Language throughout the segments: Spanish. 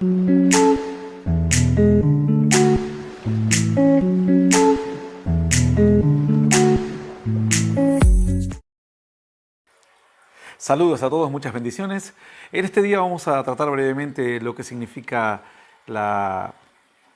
Saludos a todos, muchas bendiciones. En este día vamos a tratar brevemente lo que significa la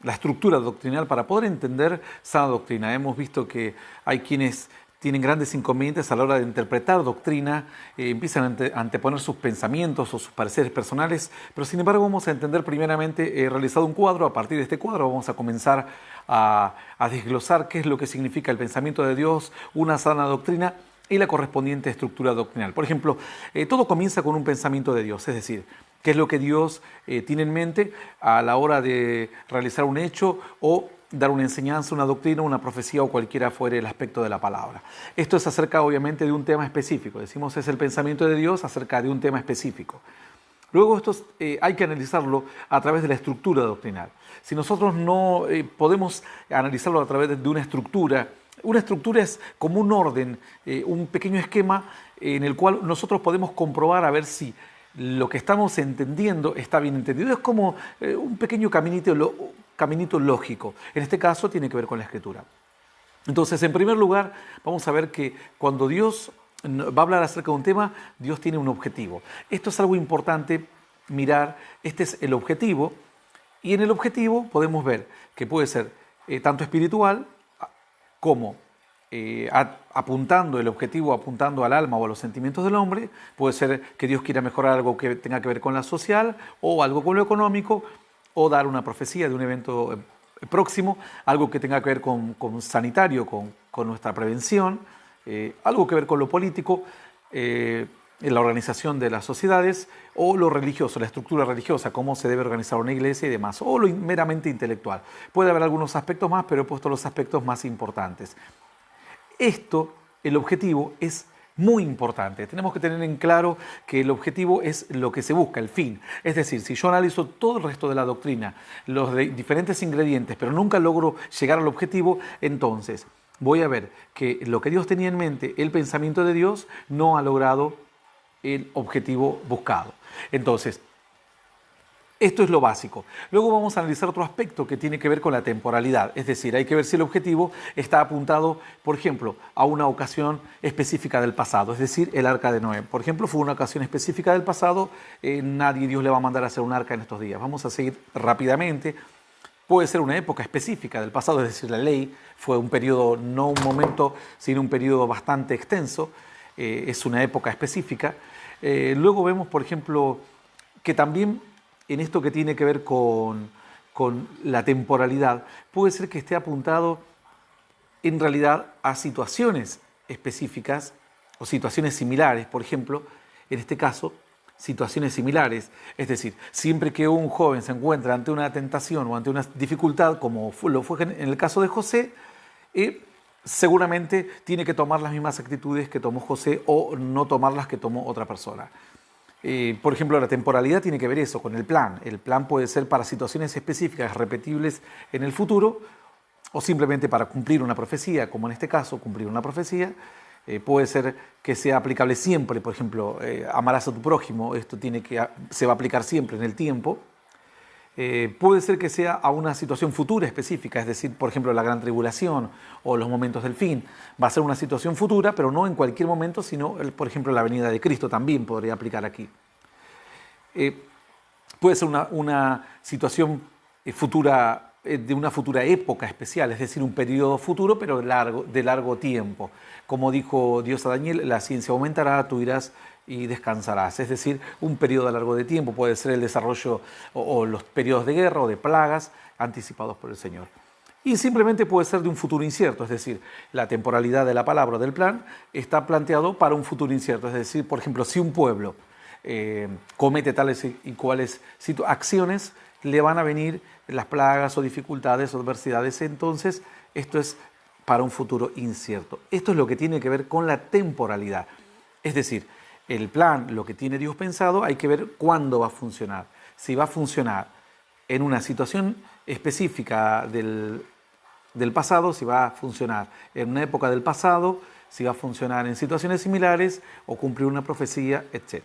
estructura doctrinal para poder entender sana doctrina. Hemos visto que hay quienes tienen grandes inconvenientes a la hora de interpretar doctrina, empiezan a anteponer sus pensamientos o sus pareceres personales, pero sin embargo vamos a entender primeramente, he realizado un cuadro, a partir de este cuadro vamos a comenzar a desglosar qué es lo que significa el pensamiento de Dios, una sana doctrina y la correspondiente estructura doctrinal. Por ejemplo, todo comienza con un pensamiento de Dios, es decir, qué es lo que Dios tiene en mente a la hora de realizar un hecho o dar una enseñanza, una doctrina, una profecía o cualquiera fuere el aspecto de la palabra. Esto es acerca obviamente de un tema específico, decimos es el pensamiento de Dios acerca de un tema específico. Luego esto hay que analizarlo a través de la estructura doctrinal. Si nosotros no podemos analizarlo a través de una estructura es como un orden, un pequeño esquema en el cual nosotros podemos comprobar a ver si lo que estamos entendiendo está bien entendido. Es como un pequeño caminito lógico. En este caso tiene que ver con la Escritura. Entonces, en primer lugar, vamos a ver que cuando Dios va a hablar acerca de un tema, Dios tiene un objetivo. Esto es algo importante mirar, este es el objetivo, y en el objetivo podemos ver que puede ser tanto espiritual como apuntando el objetivo, apuntando al alma o a los sentimientos del hombre. Puede ser que Dios quiera mejorar algo que tenga que ver con la social o algo con lo económico, o dar una profecía de un evento próximo, algo que tenga que ver con sanitario, con nuestra prevención, algo que ver con lo político, en la organización de las sociedades, o lo religioso, la estructura religiosa, cómo se debe organizar una iglesia y demás, o lo meramente intelectual. Puede haber algunos aspectos más, pero he puesto los aspectos más importantes. Esto, el objetivo, es muy importante. Tenemos que tener en claro que el objetivo es lo que se busca, el fin. Es decir, si yo analizo todo el resto de la doctrina, los diferentes ingredientes, pero nunca logro llegar al objetivo, entonces voy a ver que lo que Dios tenía en mente, el pensamiento de Dios, no ha logrado el objetivo buscado. Entonces, esto es lo básico. Luego vamos a analizar otro aspecto que tiene que ver con la temporalidad. Es decir, hay que ver si el objetivo está apuntado, por ejemplo, a una ocasión específica del pasado. Es decir, el arca de Noé. Por ejemplo, fue una ocasión específica del pasado. Dios le va a mandar a hacer un arca en estos días. Vamos a seguir rápidamente. Puede ser una época específica del pasado, es decir, la ley fue un periodo, no un momento, sino un periodo bastante extenso. Es una época específica. Luego vemos, por ejemplo, que también en esto que tiene que ver con la temporalidad, puede ser que esté apuntado en realidad a situaciones específicas o situaciones similares. Por ejemplo, en este caso, situaciones similares. Es decir, siempre que un joven se encuentra ante una tentación o ante una dificultad, como lo fue en el caso de José, seguramente tiene que tomar las mismas actitudes que tomó José o no tomar las que tomó otra persona. Por ejemplo, la temporalidad tiene que ver eso con el plan. El plan puede ser para situaciones específicas repetibles en el futuro o simplemente para cumplir una profecía, como en este caso, cumplir una profecía. Puede ser que sea aplicable siempre, por ejemplo, amarás a tu prójimo, esto se va a aplicar siempre en el tiempo. Puede ser que sea a una situación futura específica, es decir, por ejemplo, la gran tribulación o los momentos del fin. Va a ser una situación futura, pero no en cualquier momento, sino, por ejemplo, la venida de Cristo también podría aplicar aquí. Puede ser una situación futura, de una futura época especial, es decir, un periodo futuro, pero de largo tiempo. Como dijo Dios a Daniel, la ciencia aumentará, tú irás y descansarás. Es decir, un periodo largo de tiempo, puede ser el desarrollo o los periodos de guerra o de plagas anticipados por el Señor. Y simplemente puede ser de un futuro incierto, es decir, la temporalidad de la palabra o del plan está planteado para un futuro incierto. Es decir, por ejemplo, si un pueblo comete tales y cuales acciones, le van a venir las plagas o dificultades o adversidades. Entonces, esto es para un futuro incierto. Esto es lo que tiene que ver con la temporalidad. Es decir, el plan, lo que tiene Dios pensado, hay que ver cuándo va a funcionar. Si va a funcionar en una situación específica del pasado, si va a funcionar en una época del pasado, si va a funcionar en situaciones similares o cumplir una profecía, etc.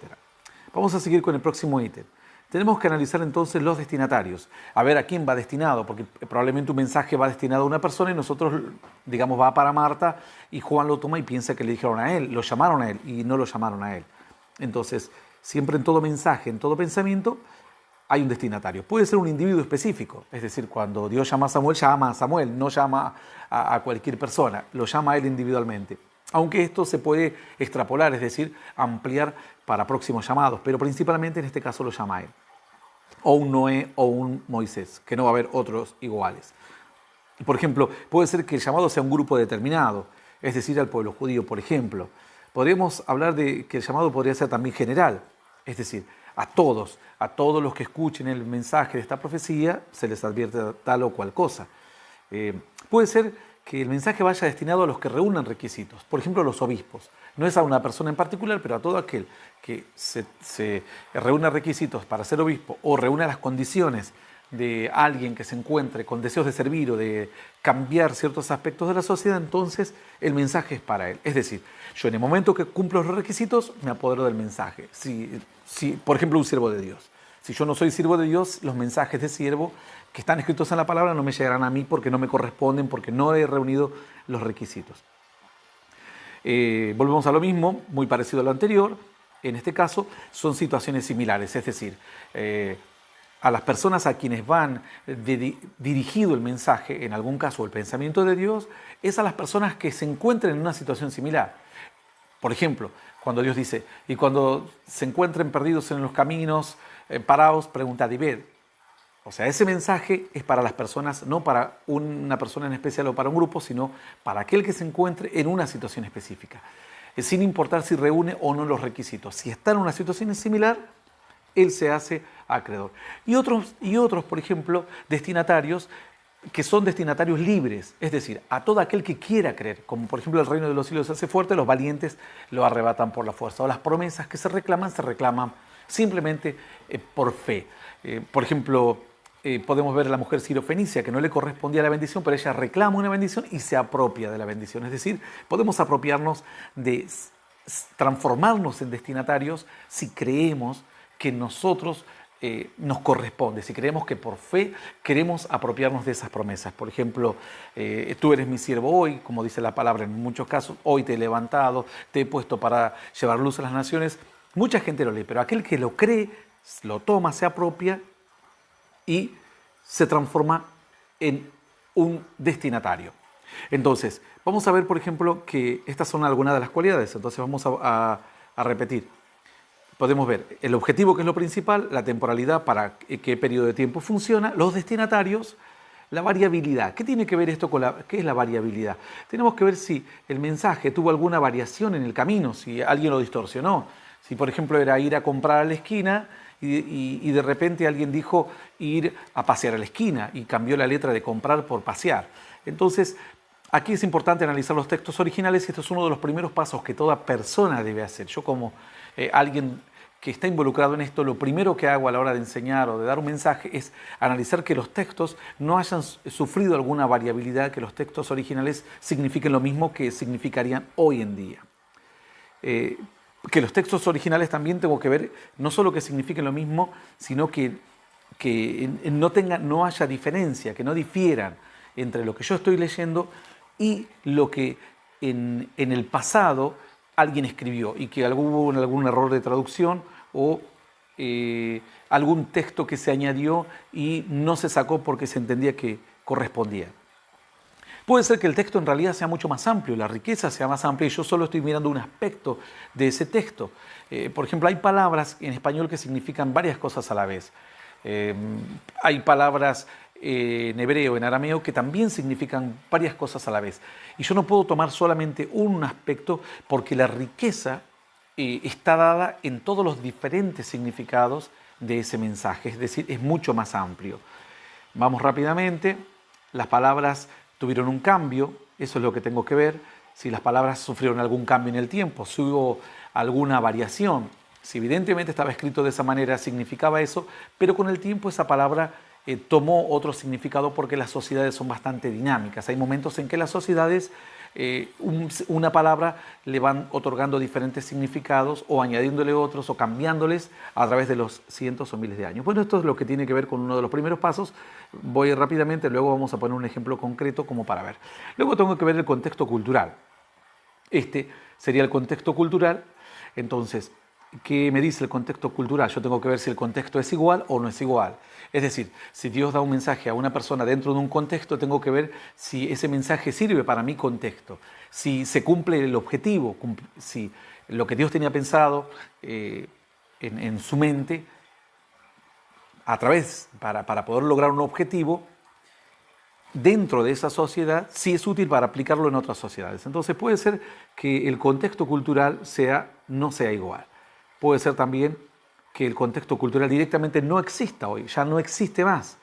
Vamos a seguir con el próximo ítem. Tenemos que analizar entonces los destinatarios, a ver a quién va destinado, porque probablemente un mensaje va destinado a una persona y nosotros, digamos, va para Marta y Juan lo toma y piensa que le dijeron a él, lo llamaron a él y no lo llamaron a él. Entonces, siempre en todo mensaje, en todo pensamiento, hay un destinatario. Puede ser un individuo específico, es decir, cuando Dios llama a Samuel, no llama a cualquier persona, lo llama a él individualmente. Aunque esto se puede extrapolar, es decir, ampliar para próximos llamados, pero principalmente en este caso lo llama a él. O un Noé o un Moisés, que no va a haber otros iguales. Por ejemplo, puede ser que el llamado sea un grupo determinado, es decir, al pueblo judío, por ejemplo. Podríamos hablar de que el llamado podría ser también general, es decir, a todos los que escuchen el mensaje de esta profecía, se les advierte tal o cual cosa. Puede ser que el mensaje vaya destinado a los que reúnan requisitos, por ejemplo, a los obispos. No es a una persona en particular, pero a todo aquel que se reúna requisitos para ser obispo o reúna las condiciones de alguien que se encuentre con deseos de servir o de cambiar ciertos aspectos de la sociedad, entonces el mensaje es para él. Es decir, yo en el momento que cumplo los requisitos, me apodero del mensaje. Si, por ejemplo, un siervo de Dios. Si yo no soy siervo de Dios, los mensajes de siervo que están escritos en la palabra no me llegarán a mí porque no me corresponden, porque no he reunido los requisitos. Volvemos a lo mismo, muy parecido a lo anterior. En este caso son situaciones similares, es decir, a las personas a quienes van dirigido el mensaje, en algún caso el pensamiento de Dios, es a las personas que se encuentren en una situación similar. Por ejemplo, cuando Dios dice, y cuando se encuentren perdidos en los caminos, paraos, preguntad y ved. O sea, ese mensaje es para las personas, no para una persona en especial o para un grupo, sino para aquel que se encuentre en una situación específica. Sin importar si reúne o no los requisitos. Si está en una situación similar, él se hace acreedor. Y otros, por ejemplo, destinatarios, que son destinatarios libres, es decir, a todo aquel que quiera creer, como por ejemplo el reino de los cielos se hace fuerte, los valientes lo arrebatan por la fuerza, o las promesas que se reclaman simplemente por fe. Por ejemplo, podemos ver a la mujer sirofenicia que no le correspondía la bendición, pero ella reclama una bendición y se apropia de la bendición. Es decir, podemos apropiarnos de transformarnos en destinatarios si creemos que nosotros nos corresponde, si creemos que por fe queremos apropiarnos de esas promesas. Por ejemplo, tú eres mi siervo hoy, como dice la palabra en muchos casos, hoy te he levantado, te he puesto para llevar luz a las naciones. Mucha gente lo lee, pero aquel que lo cree, lo toma, se apropia y se transforma en un destinatario. Entonces, vamos a ver, por ejemplo, que estas son algunas de las cualidades. Entonces vamos a repetir. Podemos ver el objetivo, que es lo principal, la temporalidad, para qué periodo de tiempo funciona, los destinatarios, la variabilidad. ¿Qué tiene que ver esto con qué es la variabilidad? Tenemos que ver si el mensaje tuvo alguna variación en el camino, si alguien lo distorsionó. Si, por ejemplo, era ir a comprar a la esquina y de repente alguien dijo ir a pasear a la esquina y cambió la letra de comprar por pasear. Entonces, aquí es importante analizar los textos originales y esto es uno de los primeros pasos que toda persona debe hacer. Yo como alguien que está involucrado en esto, lo primero que hago a la hora de enseñar o de dar un mensaje es analizar que los textos no hayan sufrido alguna variabilidad, que los textos originales signifiquen lo mismo que significarían hoy en día. Que los textos originales también tengo que ver no solo que signifiquen lo mismo, sino que no haya diferencia, que no difieran entre lo que yo estoy leyendo y lo que en el pasado alguien escribió y que hubo algún error de traducción o algún texto que se añadió y no se sacó porque se entendía que correspondía. Puede ser que el texto en realidad sea mucho más amplio, la riqueza sea más amplia y yo solo estoy mirando un aspecto de ese texto. Por ejemplo, hay palabras en español que significan varias cosas a la vez. Hay palabras en hebreo, en arameo, que también significan varias cosas a la vez. Y yo no puedo tomar solamente un aspecto porque la riqueza está dada en todos los diferentes significados de ese mensaje, es decir, es mucho más amplio. Vamos rápidamente, las palabras tuvieron un cambio, eso es lo que tengo que ver, si las palabras sufrieron algún cambio en el tiempo, si hubo alguna variación, si evidentemente estaba escrito de esa manera significaba eso, pero con el tiempo esa palabra tomó otro significado porque las sociedades son bastante dinámicas. Hay momentos en que las sociedades una palabra le van otorgando diferentes significados o añadiéndole otros o cambiándoles a través de los cientos o miles de años. Bueno, esto es lo que tiene que ver con uno de los primeros pasos. Voy rápidamente, luego vamos a poner un ejemplo concreto como para ver. Luego tengo que ver el contexto cultural. Este sería el contexto cultural. Entonces, ¿qué me dice el contexto cultural? Yo tengo que ver si el contexto es igual o no es igual. Es decir, si Dios da un mensaje a una persona dentro de un contexto, tengo que ver si ese mensaje sirve para mi contexto, si se cumple el objetivo, si lo que Dios tenía pensado en su mente, a través, para poder lograr un objetivo, dentro de esa sociedad, sí es útil para aplicarlo en otras sociedades. Entonces puede ser que el contexto cultural no sea igual. Puede ser también que el contexto cultural directamente no exista hoy, ya no existe más.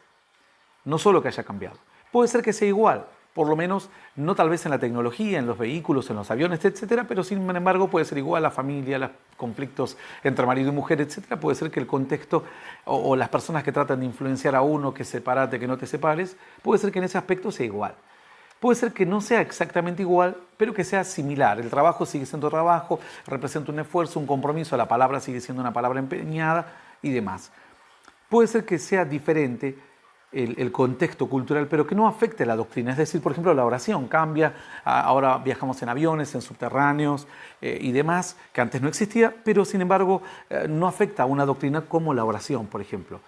No solo que haya cambiado. Puede ser que sea igual, por lo menos no tal vez en la tecnología, en los vehículos, en los aviones, etcétera, pero sin embargo puede ser igual la familia, los conflictos entre marido y mujer, etcétera. Puede ser que el contexto o las personas que tratan de influenciar a uno, que sepárate, que no te separes, puede ser que en ese aspecto sea igual. Puede ser que no sea exactamente igual, pero que sea similar. El trabajo sigue siendo trabajo, representa un esfuerzo, un compromiso, la palabra sigue siendo una palabra empeñada y demás. Puede ser que sea diferente el contexto cultural, pero que no afecte la doctrina. Es decir, por ejemplo, la oración cambia, ahora viajamos en aviones, en subterráneos y demás, que antes no existía, pero sin embargo no afecta a una doctrina como la oración, por ejemplo.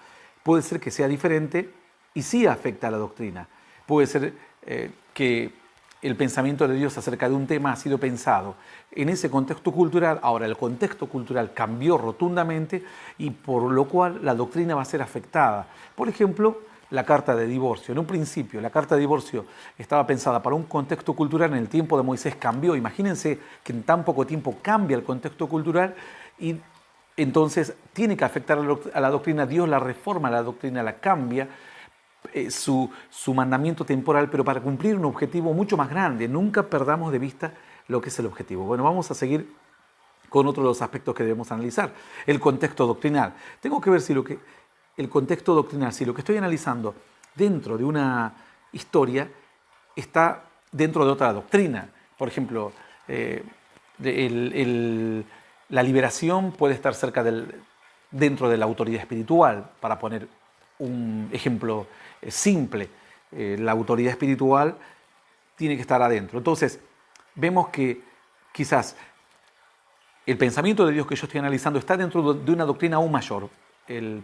Puede ser que sea diferente y sí afecta a la doctrina. Puede ser que el pensamiento de Dios acerca de un tema ha sido pensado en ese contexto cultural. Ahora el contexto cultural cambió rotundamente y por lo cual la doctrina va a ser afectada. Por ejemplo, la carta de divorcio. En un principio la carta de divorcio estaba pensada para un contexto cultural, en el tiempo de Moisés cambió. Imagínense que en tan poco tiempo cambia el contexto cultural y entonces tiene que afectar a la doctrina. Dios la reforma, la doctrina la cambia, su mandamiento temporal, pero para cumplir un objetivo mucho más grande. Nunca perdamos de vista lo que es el objetivo. Bueno, vamos a seguir con otro de los aspectos que debemos analizar, el contexto doctrinal. Tengo que ver si el contexto doctrinal, si lo que estoy analizando dentro de una historia está dentro de otra doctrina. Por ejemplo, la liberación puede estar dentro de la autoridad espiritual, para poner un ejemplo simple. La autoridad espiritual tiene que estar adentro. Entonces, vemos que quizás el pensamiento de Dios que yo estoy analizando está dentro de una doctrina aún mayor.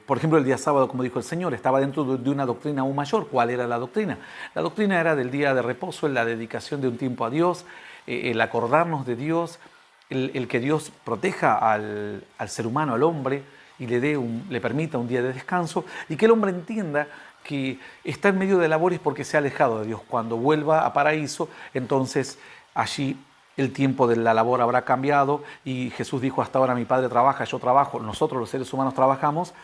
Por ejemplo, el día sábado, como dijo el Señor, estaba dentro de una doctrina aún mayor. ¿Cuál era la doctrina? La doctrina era del día de reposo, la dedicación de un tiempo a Dios, el acordarnos de Dios, el que Dios proteja al ser humano, al hombre, y le permita un día de descanso, y que el hombre entienda que está en medio de labores porque se ha alejado de Dios. Cuando vuelva a paraíso, entonces allí el tiempo de la labor habrá cambiado y Jesús dijo: hasta ahora mi Padre trabaja, yo trabajo, nosotros los seres humanos trabajamos,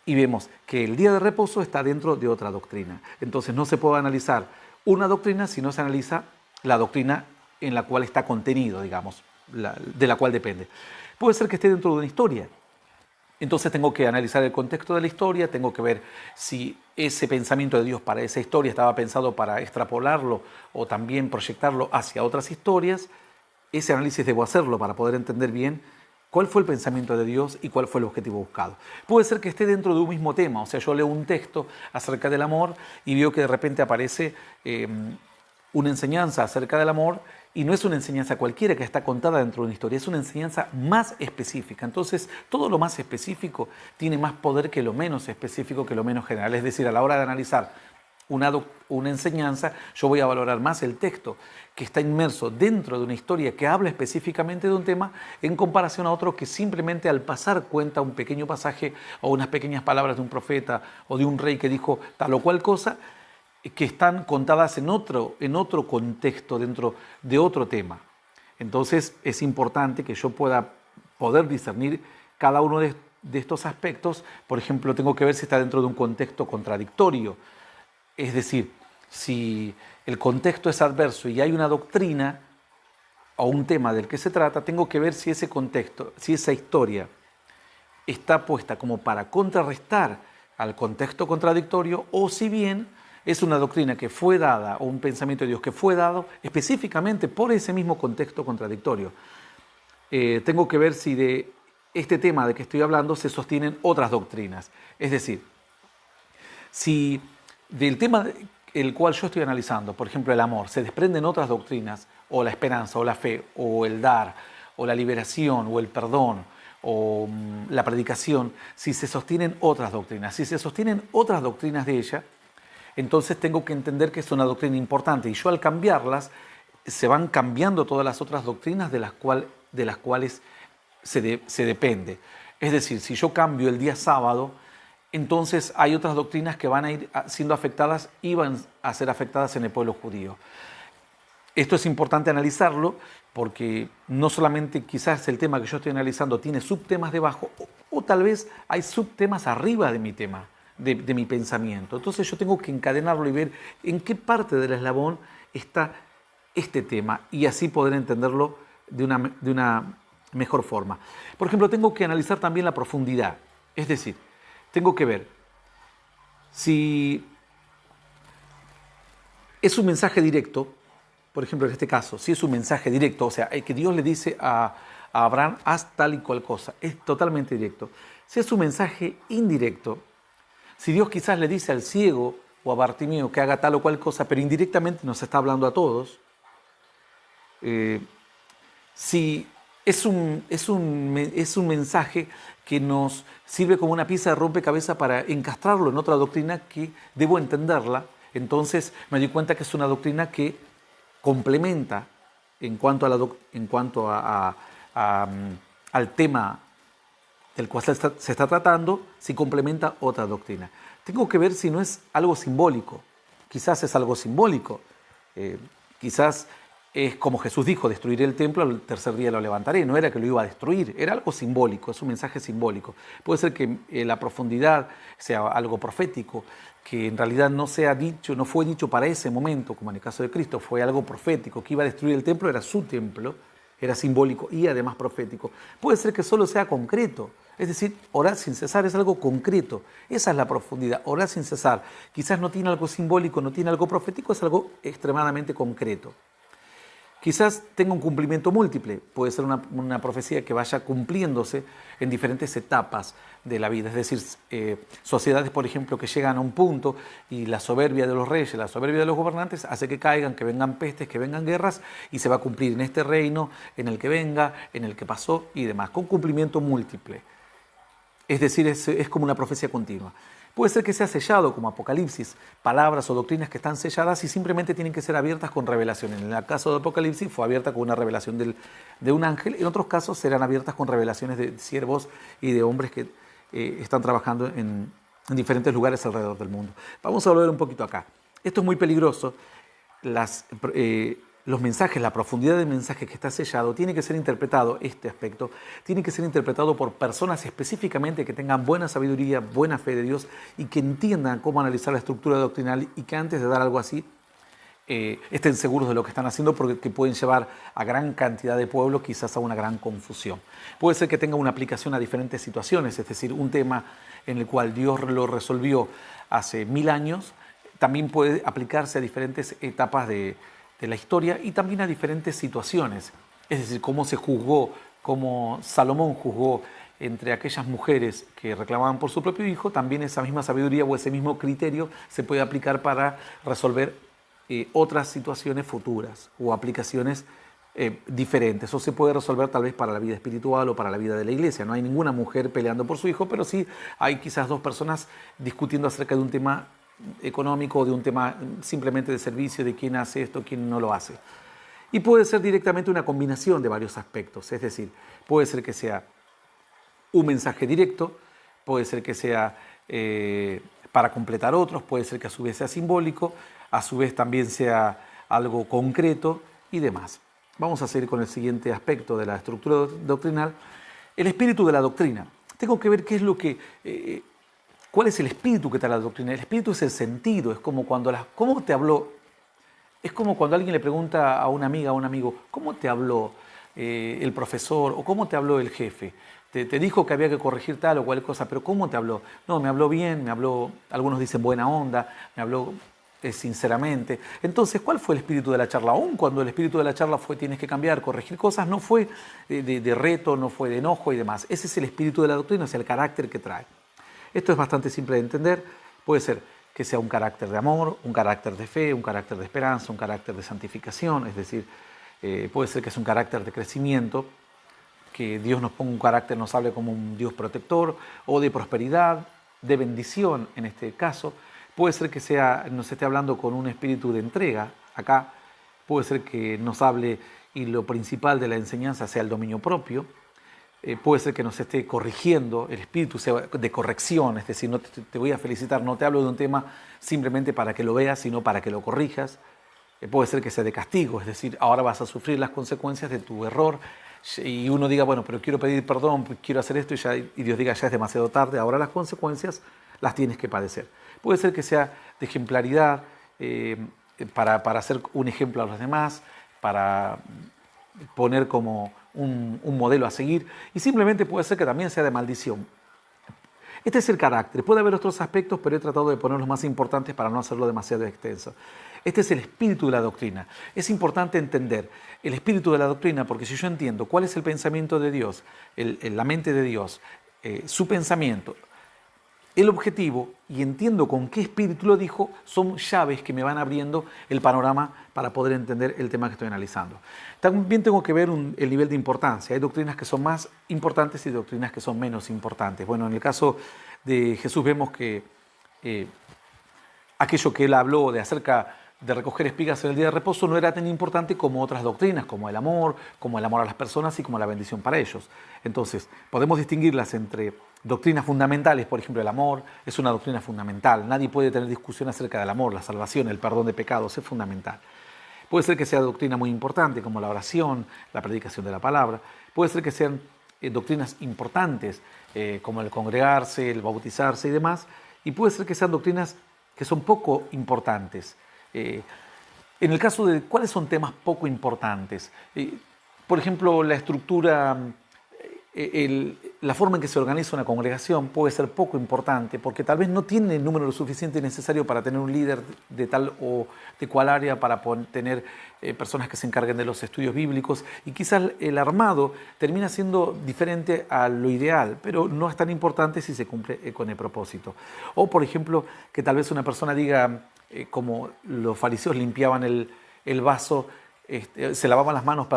y vemos que el día de reposo está dentro de otra doctrina. Entonces no se puede analizar una doctrina si no se analiza la doctrina en la cual está contenido, digamos, de la cual depende. Puede ser que esté dentro de una historia. Entonces tengo que analizar el contexto de la historia, tengo que ver si ese pensamiento de Dios para esa historia estaba pensado para extrapolarlo o también proyectarlo hacia otras historias. Ese análisis debo hacerlo para poder entender bien cuál fue el pensamiento de Dios y cuál fue el objetivo buscado. Puede ser que esté dentro de un mismo tema, o sea, yo leo un texto acerca del amor y veo que de repente aparece una enseñanza acerca del amor, y no es una enseñanza cualquiera que está contada dentro de una historia, es una enseñanza más específica. Entonces, todo lo más específico tiene más poder que lo menos específico, que lo menos general. Es decir, a la hora de analizar una enseñanza, yo voy a valorar más el texto que está inmerso dentro de una historia que habla específicamente de un tema, en comparación a otro que simplemente al pasar cuenta un pequeño pasaje o unas pequeñas palabras de un profeta o de un rey que dijo tal o cual cosa, que están contadas en otro contexto, dentro de otro tema. Entonces es importante que yo poder discernir cada uno de estos aspectos. Por ejemplo, tengo que ver si está dentro de un contexto contradictorio. Es decir, si el contexto es adverso y hay una doctrina o un tema del que se trata, tengo que ver si ese contexto, si esa historia está puesta como para contrarrestar al contexto contradictorio, o si bien es una doctrina que fue dada, o un pensamiento de Dios que fue dado específicamente por ese mismo contexto contradictorio. Tengo que ver si de este tema de que estoy hablando se sostienen otras doctrinas. Es decir, si del tema el cual yo estoy analizando, por ejemplo el amor, se desprenden otras doctrinas, o la esperanza, o la fe, o el dar, o la liberación, o el perdón, o la predicación, si se sostienen otras doctrinas. Si se sostienen otras doctrinas de ella, entonces tengo que entender que es una doctrina importante, y yo al cambiarlas, se van cambiando todas las otras doctrinas de las cuales se depende. Es decir, si yo cambio el día sábado, entonces hay otras doctrinas que van a ir siendo afectadas y van a ser afectadas en el pueblo judío. Esto es importante analizarlo porque no solamente quizás el tema que yo estoy analizando tiene subtemas debajo, o tal vez hay subtemas arriba de mi tema, de mi pensamiento. Entonces yo tengo que encadenarlo y ver en qué parte del eslabón está este tema, y así poder entenderlo de una mejor forma. Por ejemplo, tengo que analizar también la profundidad. Es decir, tengo que ver si es un mensaje directo. Por ejemplo, en este caso, si es un mensaje directo, o sea, que Dios le dice a Abraham, haz tal y cual cosa, es totalmente directo. Si es un mensaje indirecto, si Dios quizás le dice al ciego o a Bartimeo que haga tal o cual cosa, pero indirectamente nos está hablando a todos, si es un mensaje que nos sirve como una pieza de rompecabezas para encastrarlo en otra doctrina que debo entenderla, entonces me doy cuenta que es una doctrina que complementa en cuanto al tema del cual se está tratando, si complementa otra doctrina. Tengo que ver si no es algo simbólico. Quizás es algo simbólico. Quizás es como Jesús dijo, destruiré el templo, al tercer día lo levantaré. No era que lo iba a destruir, era algo simbólico, es un mensaje simbólico. Puede ser que la profundidad sea algo profético, que en realidad no sea dicho, no fue dicho para ese momento, como en el caso de Cristo, fue algo profético, que iba a destruir el templo, era su templo, era simbólico y además profético. Puede ser que solo sea concreto, es decir, orar sin cesar es algo concreto, esa es la profundidad, orar sin cesar. Quizás no tiene algo simbólico, no tiene algo profético, es algo extremadamente concreto. Quizás tenga un cumplimiento múltiple, puede ser una profecía que vaya cumpliéndose en diferentes etapas de la vida. Es decir, sociedades, por ejemplo, que llegan a un punto y la soberbia de los reyes, la soberbia de los gobernantes hace que caigan, que vengan pestes, que vengan guerras, y se va a cumplir en este reino, en el que venga, en el que pasó y demás, con cumplimiento múltiple. Es decir, es como una profecía continua. Puede ser que sea sellado como Apocalipsis, palabras o doctrinas que están selladas y simplemente tienen que ser abiertas con revelación. En el caso de Apocalipsis fue abierta con una revelación de un ángel, en otros casos serán abiertas con revelaciones de siervos y de hombres que están trabajando en diferentes lugares alrededor del mundo. Vamos a volver un poquito acá. Esto es muy peligroso. Los mensajes, la profundidad del mensaje que está sellado, tiene que ser interpretado, este aspecto, tiene que ser interpretado por personas específicamente que tengan buena sabiduría, buena fe de Dios y que entiendan cómo analizar la estructura doctrinal y que antes de dar algo así estén seguros de lo que están haciendo, porque pueden llevar a gran cantidad de pueblos quizás a una gran confusión. Puede ser que tenga una aplicación a diferentes situaciones, es decir, un tema en el cual Dios lo resolvió hace 1000 años, también puede aplicarse a diferentes etapas de la historia y también a diferentes situaciones. Es decir, cómo se juzgó, cómo Salomón juzgó entre aquellas mujeres que reclamaban por su propio hijo, también esa misma sabiduría o ese mismo criterio se puede aplicar para resolver otras situaciones futuras o aplicaciones diferentes, o se puede resolver tal vez para la vida espiritual o para la vida de la iglesia. No hay ninguna mujer peleando por su hijo, pero sí hay quizás dos personas discutiendo acerca de un tema económico, de un tema simplemente de servicio, de quién hace esto, quién no lo hace. Y puede ser directamente una combinación de varios aspectos, es decir, puede ser que sea un mensaje directo, puede ser que sea para completar otros, puede ser que a su vez sea simbólico, a su vez también sea algo concreto y demás. Vamos a seguir con el siguiente aspecto de la estructura doctrinal, el espíritu de la doctrina. Tengo que ver qué es lo que... ¿Cuál es el espíritu que trae la doctrina? El espíritu es el sentido, es como cuando ¿cómo te habló? Es como cuando alguien le pregunta a una amiga, a un amigo, ¿cómo te habló el profesor o cómo te habló el jefe? Te dijo que había que corregir tal o cual cosa, pero ¿cómo te habló? No, me habló bien, me habló, algunos dicen buena onda, me habló sinceramente. Entonces, ¿cuál fue el espíritu de la charla? Aún cuando el espíritu de la charla fue tienes que cambiar, corregir cosas, no fue de reto, no fue de enojo y demás. Ese es el espíritu de la doctrina, es el carácter que trae. Esto es bastante simple de entender. Puede ser que sea un carácter de amor, un carácter de fe, un carácter de esperanza, un carácter de santificación, es decir, puede ser que es un carácter de crecimiento, que Dios nos ponga un carácter, nos hable como un Dios protector, o de prosperidad, de bendición en este caso. Puede ser que nos esté hablando con un espíritu de entrega acá, puede ser que nos hable y lo principal de la enseñanza sea el dominio propio, puede ser que nos esté corrigiendo, el espíritu sea de corrección, es decir, no te voy a felicitar, no te hablo de un tema simplemente para que lo veas, sino para que lo corrijas. Puede ser que sea de castigo, es decir, ahora vas a sufrir las consecuencias de tu error y uno diga, bueno, pero quiero pedir perdón, quiero hacer esto y Dios diga, ya es demasiado tarde, ahora las consecuencias las tienes que padecer. Puede ser que sea de ejemplaridad, para ser un ejemplo a los demás, para poner como un modelo a seguir, y simplemente puede ser que también sea de maldición. Este es el carácter. Puede haber otros aspectos, pero he tratado de poner los más importantes para no hacerlo demasiado extenso. Este es el espíritu de la doctrina. Es importante entender el espíritu de la doctrina, porque si yo entiendo cuál es el pensamiento de Dios, la mente de Dios, su pensamiento, el objetivo, y entiendo con qué espíritu lo dijo, son llaves que me van abriendo el panorama para poder entender el tema que estoy analizando. También tengo que ver el nivel de importancia. Hay doctrinas que son más importantes y doctrinas que son menos importantes. Bueno, en el caso de Jesús vemos que aquello que él habló acerca de recoger espigas en el día de reposo no era tan importante como otras doctrinas, como el amor a las personas y como la bendición para ellos. Entonces, podemos distinguirlas entre doctrinas fundamentales. Por ejemplo, el amor es una doctrina fundamental. Nadie puede tener discusión acerca del amor, la salvación, el perdón de pecados, es fundamental. Puede ser que sea doctrina muy importante, como la oración, la predicación de la palabra. Puede ser que sean doctrinas importantes, como el congregarse, el bautizarse y demás. Y puede ser que sean doctrinas que son poco importantes. En el caso de cuáles son temas poco importantes, por ejemplo, la estructura, la forma en que se organiza una congregación puede ser poco importante porque tal vez no tiene el número lo suficiente necesario para tener un líder de tal o de cual área, para tener personas que se encarguen de los estudios bíblicos, y quizás el armado termina siendo diferente a lo ideal, pero no es tan importante si se cumple con el propósito. O por ejemplo, que tal vez una persona diga, como los fariseos limpiaban el vaso, se lavaban las manos,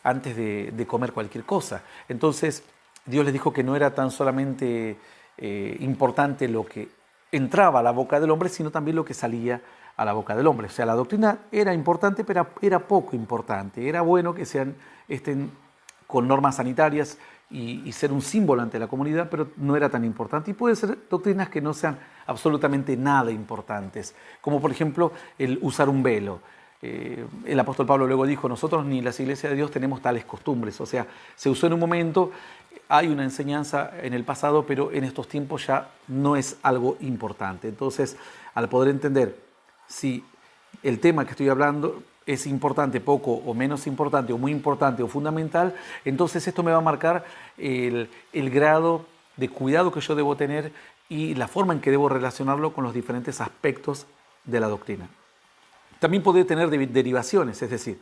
antes de comer cualquier cosa. Entonces, Dios les dijo que no era tan solamente importante lo que entraba a la boca del hombre, sino también lo que salía a la boca del hombre. O sea, la doctrina era importante, pero era poco importante. Era bueno que estén con normas sanitarias y ser un símbolo ante la comunidad, pero no era tan importante. Y puede ser doctrinas que no sean absolutamente nada importantes, como por ejemplo el usar un velo. El apóstol Pablo luego dijo, nosotros ni las iglesias de Dios tenemos tales costumbres. O sea, se usó en un momento, hay una enseñanza en el pasado, pero en estos tiempos ya no es algo importante. Entonces, al poder entender si el tema que estoy hablando es importante, poco o menos importante, o muy importante o fundamental, entonces esto me va a marcar el grado de cuidado que yo debo tener y la forma en que debo relacionarlo con los diferentes aspectos de la doctrina. También puede tener derivaciones, es decir,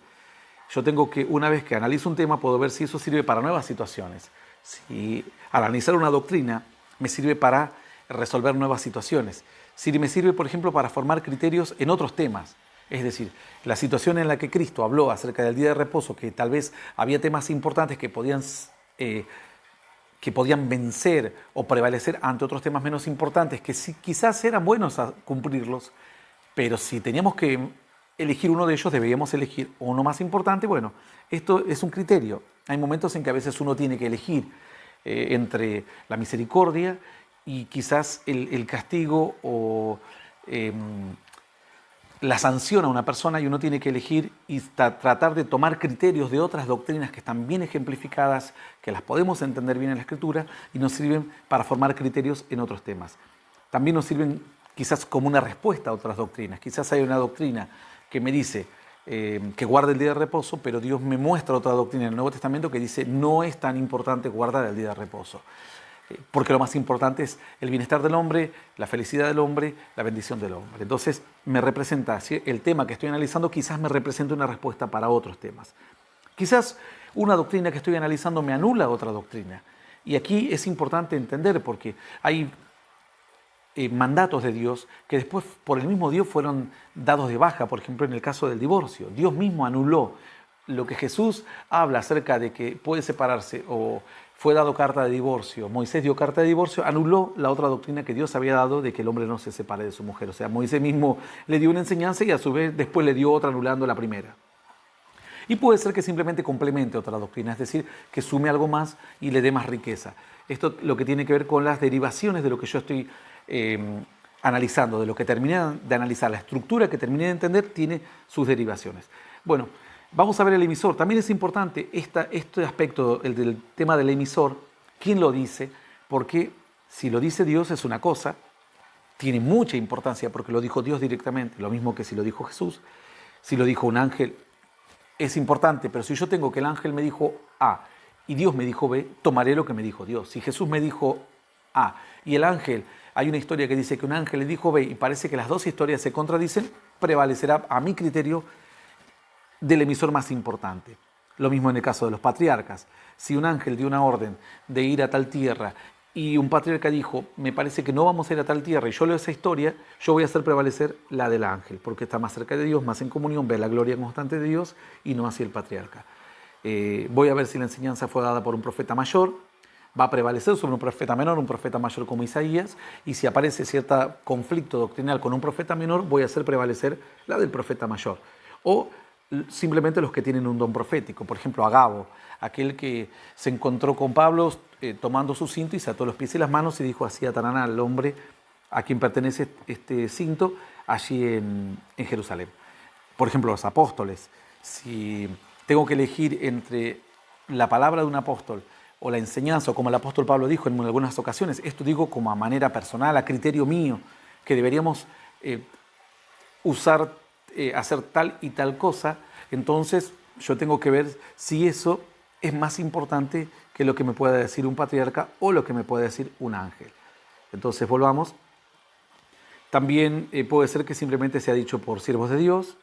yo tengo que, una vez que analizo un tema, puedo ver si eso sirve para nuevas situaciones. Si al analizar una doctrina me sirve para resolver nuevas situaciones. Si me sirve, por ejemplo, para formar criterios en otros temas. Es decir, la situación en la que Cristo habló acerca del día de reposo, que tal vez había temas importantes que podían vencer o prevalecer ante otros temas menos importantes, que sí, quizás eran buenos a cumplirlos, pero si teníamos que elegir uno de ellos, deberíamos elegir uno más importante. Bueno, esto es un criterio. Hay momentos en que a veces uno tiene que elegir entre la misericordia y quizás el castigo o la sanción a una persona, y uno tiene que elegir y tratar de tomar criterios de otras doctrinas que están bien ejemplificadas, que las podemos entender bien en la Escritura y nos sirven para formar criterios en otros temas. También nos sirven quizás como una respuesta a otras doctrinas. Quizás hay una doctrina que me dice que guarde el día de reposo, pero Dios me muestra otra doctrina en el Nuevo Testamento que dice no es tan importante guardar el día de reposo. porque lo más importante es el bienestar del hombre, la felicidad del hombre, la bendición del hombre. Entonces me representa, ¿sí?, el tema que estoy analizando quizás me representa una respuesta para otros temas. Quizás una doctrina que estoy analizando me anula otra doctrina. Y aquí es importante entender porque hay mandatos de Dios que después por el mismo Dios fueron dados de baja. Por ejemplo, en el caso del divorcio, Dios mismo anuló lo que Jesús habla acerca de que puede separarse o fue dado carta de divorcio. Moisés dio carta de divorcio, anuló la otra doctrina que Dios había dado de que el hombre no se separe de su mujer. O sea, Moisés mismo le dio una enseñanza y a su vez después le dio otra anulando la primera. Y puede ser que simplemente complemente otra doctrina, es decir, que sume algo más y le dé más riqueza. Esto lo que tiene que ver con las derivaciones de lo que yo estoy analizando, de lo que terminé de analizar. La estructura que terminé de entender tiene sus derivaciones. Bueno, vamos a ver el emisor. También es importante este aspecto, el del tema del emisor. ¿Quién lo dice? Porque si lo dice Dios es una cosa, tiene mucha importancia porque lo dijo Dios directamente, lo mismo que si lo dijo Jesús. Si lo dijo un ángel, es importante, pero si yo tengo que el ángel me dijo A y Dios me dijo B, tomaré lo que me dijo Dios. Si Jesús me dijo A y el ángel, hay una historia que dice que un ángel le dijo B y parece que las dos historias se contradicen, prevalecerá a mi criterio del emisor más importante. Lo mismo en el caso de los patriarcas. Si un ángel dio una orden de ir a tal tierra y un patriarca dijo, me parece que no vamos a ir a tal tierra, y yo leo esa historia, yo voy a hacer prevalecer la del ángel, porque está más cerca de Dios, más en comunión, ve la gloria constante de Dios y no así el patriarca. Voy a ver si la enseñanza fue dada por un profeta mayor, va a prevalecer sobre un profeta menor, un profeta mayor como Isaías, y si aparece cierto conflicto doctrinal con un profeta menor, voy a hacer prevalecer la del profeta mayor. O simplemente los que tienen un don profético, por ejemplo Agabo, aquel que se encontró con Pablo tomando su cinto y se ató los pies y las manos y dijo, así atarán al hombre a quien pertenece este cinto allí en Jerusalén. Por ejemplo, los apóstoles, si tengo que elegir entre la palabra de un apóstol o la enseñanza, o como el apóstol Pablo dijo en algunas ocasiones, esto digo como a manera personal, a criterio mío, que deberíamos hacer tal y tal cosa, entonces yo tengo que ver si eso es más importante que lo que me pueda decir un patriarca o lo que me pueda decir un ángel. Entonces volvamos. También puede ser que simplemente sea dicho por siervos de Dios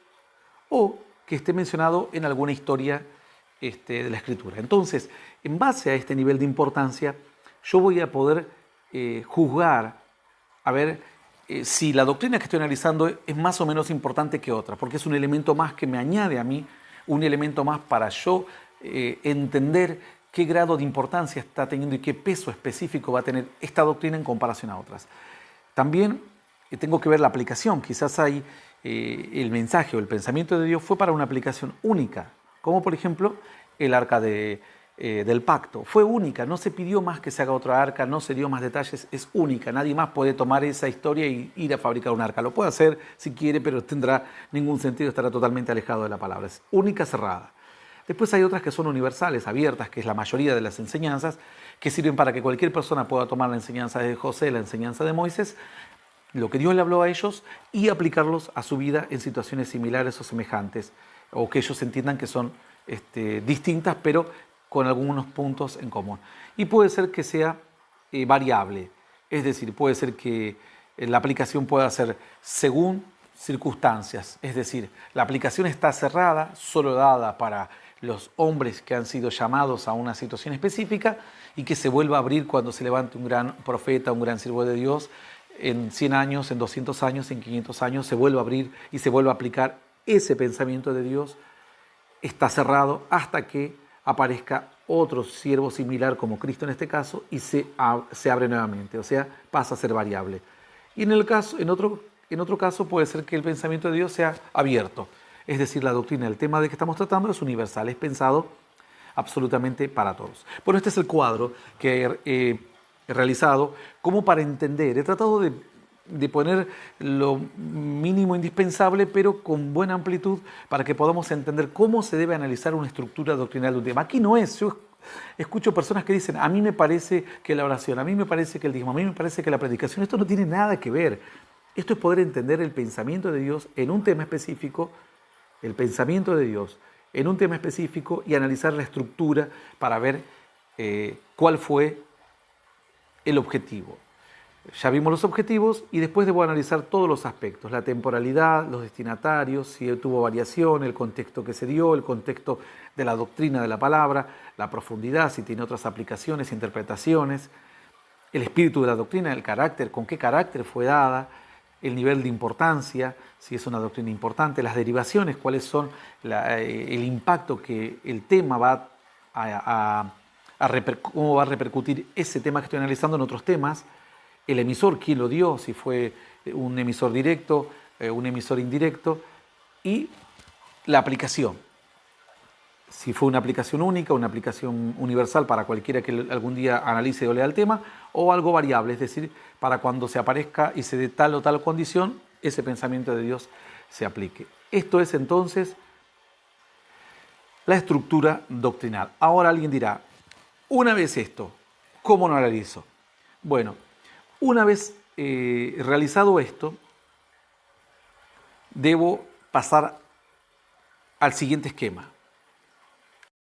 o que esté mencionado en alguna historia de la Escritura. Entonces, en base a este nivel de importancia, yo voy a poder juzgar, a ver si la doctrina que estoy analizando es más o menos importante que otra, porque es un elemento más que me añade a mí, un elemento más para yo entender qué grado de importancia está teniendo y qué peso específico va a tener esta doctrina en comparación a otras. También tengo que ver la aplicación. Quizás hay el mensaje o el pensamiento de Dios fue para una aplicación única, como por ejemplo el arca del pacto. Fue única, no se pidió más que se haga otra arca, no se dio más detalles, es única. Nadie más puede tomar esa historia y ir a fabricar un arca. Lo puede hacer si quiere, pero tendrá ningún sentido, estará totalmente alejado de la palabra. Es única, cerrada. Después hay otras que son universales, abiertas, que es la mayoría de las enseñanzas, que sirven para que cualquier persona pueda tomar la enseñanza de José, la enseñanza de Moisés, lo que Dios le habló a ellos y aplicarlos a su vida en situaciones similares o semejantes, o que ellos entiendan que son distintas, pero con algunos puntos en común. Y puede ser que sea variable, es decir, puede ser que la aplicación pueda ser según circunstancias, es decir, la aplicación está cerrada, solo dada para los hombres que han sido llamados a una situación específica y que se vuelva a abrir cuando se levante un gran profeta, un gran siervo de Dios, en 100 años, en 200 años, en 500 años, se vuelva a abrir y se vuelva a aplicar ese pensamiento de Dios. Está cerrado hasta que aparezca otro siervo similar como Cristo en este caso y se abre nuevamente, o sea, pasa a ser variable. Y en otro caso puede ser que el pensamiento de Dios sea abierto, es decir, la doctrina, el tema de que estamos tratando es universal, es pensado absolutamente para todos. Bueno, este es el cuadro que he realizado como para entender. He tratado de poner lo mínimo indispensable, pero con buena amplitud para que podamos entender cómo se debe analizar una estructura doctrinal de un tema. Aquí no es, yo escucho personas que dicen, a mí me parece que la oración, a mí me parece que el diezmo, a mí me parece que la predicación, esto no tiene nada que ver. Esto es poder entender el pensamiento de Dios en un tema específico, el pensamiento de Dios en un tema específico y analizar la estructura para ver cuál fue el objetivo. Ya vimos los objetivos y después debo analizar todos los aspectos, la temporalidad, los destinatarios, si tuvo variación, el contexto que se dio, el contexto de la doctrina de la palabra, la profundidad, si tiene otras aplicaciones, interpretaciones, el espíritu de la doctrina, el carácter, con qué carácter fue dada, el nivel de importancia, si es una doctrina importante, las derivaciones, cuáles son el impacto que el tema va cómo va a repercutir ese tema que estoy analizando en otros temas, el emisor, quién lo dio, si fue un emisor directo, un emisor indirecto, y la aplicación. Si fue una aplicación única, una aplicación universal para cualquiera que algún día analice o lea el tema, o algo variable, es decir, para cuando se aparezca y se dé tal o tal condición, ese pensamiento de Dios se aplique. Esto es entonces la estructura doctrinal. Ahora alguien dirá, una vez esto, ¿cómo lo analizo? Bueno, una vez realizado esto, debo pasar al siguiente esquema.